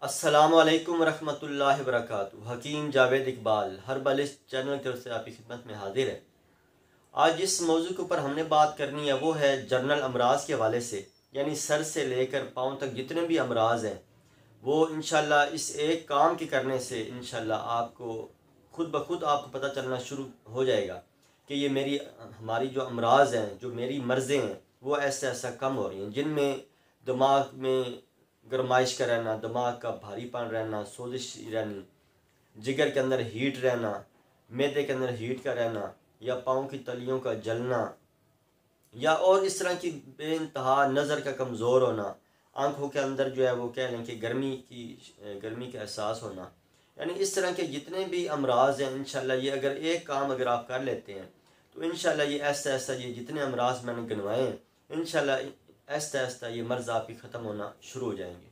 अस्सलामु अलैकुम रहमतुल्लाहि वबरकातुहू। हकीम जावेद इकबाल हर्बल इस चैनल की तरफ से आपकी खिदमत में हाजिर है। आज जिस मौजू के ऊपर हमने बात करनी है वो है जनरल अमराज के हवाले से, यानी सर से लेकर पाँव तक जितने भी अमराज हैं वो इंशाल्लाह इस एक काम के करने से इंशाल्लाह आपको खुद ब खुद आपको पता चलना शुरू हो जाएगा कि ये हमारी जो अमराज हैं, जो मेरी मर्ज़ें हैं, वो ऐसा ऐसा कम हो रही हैं, जिनमें दिमाग में गरमाइश का रहना, दिमाग का भारीपन रहना, सोजिश रहनी, जिगर के अंदर हीट रहना, मैदे के अंदर हीट का रहना, या पाँव की तलियों का जलना, या और इस तरह की बेइंतहा नज़र का कमज़ोर होना, आँखों के अंदर जो है वो कह लें कि गर्मी का एहसास होना, यानी इस तरह के जितने भी अमराज हैं इंशाल्लाह ये अगर एक काम अगर आप कर लेते हैं तो इंशाल्लाह ये ऐसा ऐसा ये जितने अमराज मैंने गिनवाए हैं इंशाल्लाह ऐसा ऐसा ये मर्ज़ आपकी ख़त्म होना शुरू हो जाएंगे।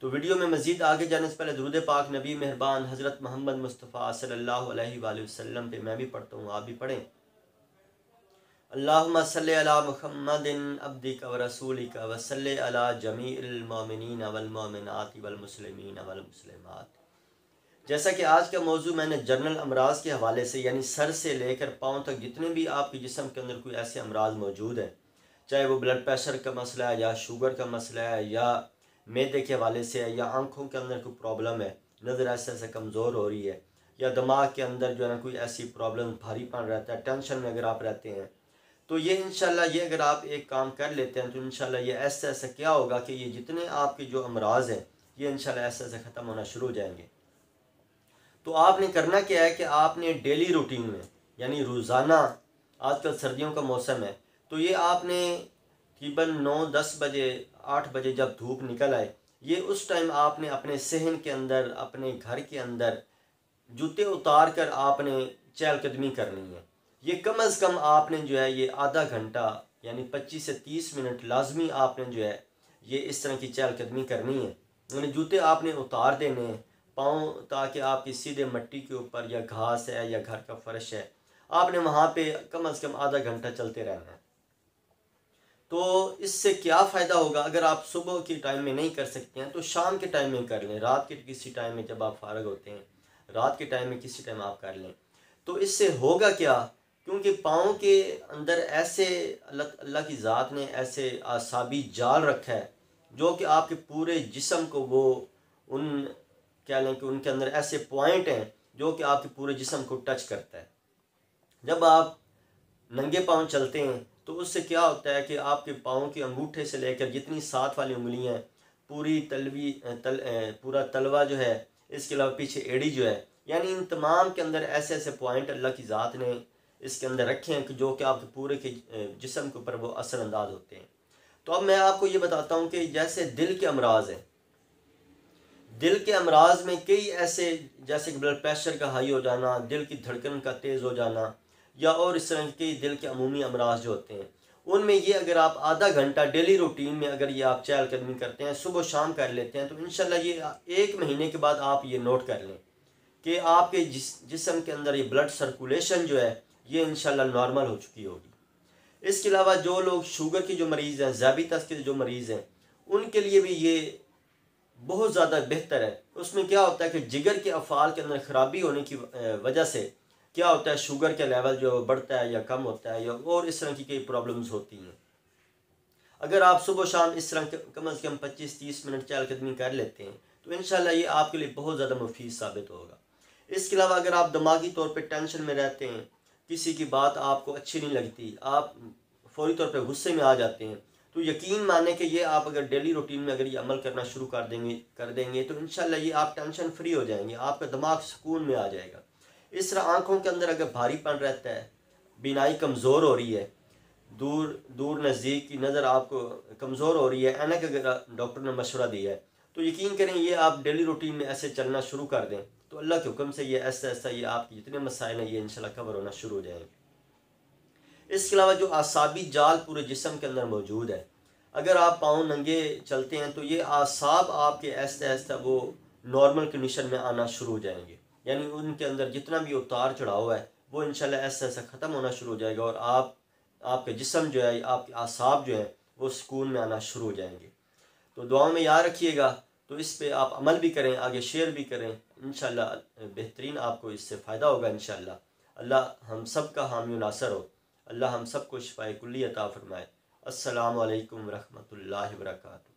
तो वीडियो में मज़ीद आगे जाने से पहले दुरूद पाक नबी मेहरबान हज़रत मोहम्मद मुस्तफ़ा सल्लल्लाहु अलैहि वसल्लम पे मैं भी पढ़ता हूँ, आप भी पढ़ें। अल्लाहुम्मा सल्लि अला मुहम्मदिन अब्दिका व रसूलिका व सल्लि अला जमीइल मोमिनीन वल मोमिनात वल मुस्लिमीन वल मुस्लिमात। जैसा कि आज का मौजू मैंने जनरल अमराज के हवाले से, यानी सर से लेकर पाँव तक जितने भी आपके जिस्म के अंदर कोई ऐसे अमराज मौजूद हैं, चाहे वो ब्लड प्रेशर का मसला है या शुगर का मसला है या मैदे के हवाले से है या आँखों के अंदर कोई प्रॉब्लम है, नज़र ऐसे ऐसे कमज़ोर हो रही है, या दिमाग के अंदर जो है ना कोई ऐसी प्रॉब्लम भारीपन रहता है, टेंशन में अगर आप रहते हैं, तो ये इंशाल्लाह ये अगर आप एक काम कर लेते हैं तो इंशाल्लाह ये ऐसा ऐसा क्या होगा कि ये जितने आपके जो अमराज हैं ये इंशाल्लाह ऐसे ऐसे ख़त्म होना शुरू हो जाएंगे। तो आपने करना क्या है कि आपने डेली रूटीन में, यानी रोज़ाना, आजकल सर्दियों का मौसम है तो ये आपने तकरीबन 9-10 बजे 8 बजे जब धूप निकल आए, ये उस टाइम आपने अपने सहन के अंदर, अपने घर के अंदर जूते उतार कर आपने चहलकदमी करनी है। ये कम अज़ कम आपने जो है ये आधा घंटा यानी 25 से 30 मिनट लाजमी आपने जो है ये इस तरह की चहलकदमी करनी है। यानी जूते आपने उतार देने हैं पाँव, ताकि आपकी सीधे मिट्टी के ऊपर या घास है या घर का फर्श है, आपने वहाँ पे कम अज़ कम आधा घंटा चलते रहना है। तो इससे क्या फ़ायदा होगा, अगर आप सुबह के टाइम में नहीं कर सकते हैं तो शाम के टाइम में कर लें, रात के किसी टाइम में जब आप फारग होते हैं, रात के टाइम में किसी टाइम आप कर लें। तो इससे होगा क्या, क्योंकि पाँव के अंदर ऐसे अल्लाह की ज़ात ने ऐसे आसाबी जाल रखा है जो कि आपके पूरे जिस्म को वो उन क्या लें कि उनके अंदर ऐसे पॉइंट हैं जो कि आपके पूरे जिस्म को टच करता है। जब आप नंगे पाँव चलते हैं तो उससे क्या होता है कि आपके पाँव के अंगूठे से लेकर जितनी साथ वाली उंगलियां, पूरी पूरा तलवा जो है, इसके अलावा पीछे एड़ी जो है, यानी इन तमाम के अंदर ऐसे ऐसे पॉइंट अल्लाह की ज़ात ने इसके अंदर रखे हैं कि जो कि आपके पूरे के जिस्म के ऊपर वो असरअंदाज होते हैं। तो अब मैं आपको ये बताता हूँ कि जैसे दिल के अमराज हैं, दिल के अमराज में कई ऐसे, जैसे कि ब्लड प्रेशर का हाई हो जाना, दिल की धड़कन का तेज़ हो जाना, या और इस तरह के दिल के अमूमी अमराज जो होते हैं, उनमें ये अगर आप आधा घंटा डेली रूटीन में अगर ये आप चहलकदमी करते हैं, सुबह शाम कर लेते हैं, तो इंशाल्लाह ये 1 महीने के बाद आप ये नोट कर लें कि आपके जिस्म के अंदर ये ब्लड सर्कुलेशन जो है ये इंशाल्लाह नॉर्मल हो चुकी होगी। इसके अलावा जो लोग शुगर के जो मरीज़ हैं, ज़ाबितस के जो मरीज़ हैं, उनके लिए भी ये बहुत ज़्यादा बेहतर है। उसमें क्या होता है कि जिगर के अफ़ाल के अंदर ख़राबी होने की वजह से क्या होता है, शुगर का लेवल जो बढ़ता है या कम होता है, या और इस तरह की कई प्रॉब्लम्स होती हैं। अगर आप सुबह शाम इस तरह कम अज़ कम 25-30 मिनट चहलकदमी कर लेते हैं तो इंशाल्लाह ये आपके लिए बहुत ज़्यादा मुफीद साबित होगा। इसके अलावा अगर आप दिमागी तौर पर टेंशन में रहते हैं, किसी की बात आपको अच्छी नहीं लगती, आप फौरी तौर पर गुस्से में आ जाते हैं, तो यकीन माने कि ये आप अगर डेली रूटीन में अगर ये अमल करना शुरू कर देंगे तो इंशाल्लाह ये आप टेंशन फ्री हो जाएंगे, आपका दिमाग सुकून में आ जाएगा। इस तरह आँखों के अंदर अगर भारीपन रहता है, बीनाई कमज़ोर हो रही है, दूर दूर नज़दीक की नज़र आपको कमज़ोर हो रही है, ऐनक अगर डॉक्टर ने मशवरा दिया है, तो यकीन करें ये आप डेली रूटीन में ऐसे चलना शुरू कर दें तो अल्लाह के हुक्म से ये ऐसा ऐसा ये आपके जितने मसाइल हैं ये इंशाल्लाह कवर होना शुरू हो जाएंगे। इसके अलावा जो आसाबी जाल पूरे जिस्म के अंदर मौजूद है, अगर आप पाँव नंगे चलते हैं तो ये आसाब आपके ऐसा ऐसा वो नॉर्मल कंडीशन में आना शुरू हो जाएंगे, यानी उनके अंदर जितना भी उतार चढ़ाव है वो इंशाल्लाह ऐसा ऐसा ख़त्म होना शुरू हो जाएगा, और आपके जिस्म जो है, आपके आसाब जो हैं वो सुकून में आना शुरू हो जाएंगे। तो दुआओं में याद रखिएगा। तो इस पे आप अमल भी करें, आगे शेयर भी करें, इंशाल्लाह बेहतरीन आपको इससे फ़ायदा होगा इंशाल्लाह। अल्लाह हम सब का हामी व नासर हो। अल्लाह हम सब को शिफ़ाए कुल्ली अता फ़रमाए। अस्सलामु अलैकुम व रहमतुल्लाहि व बरकातुहू।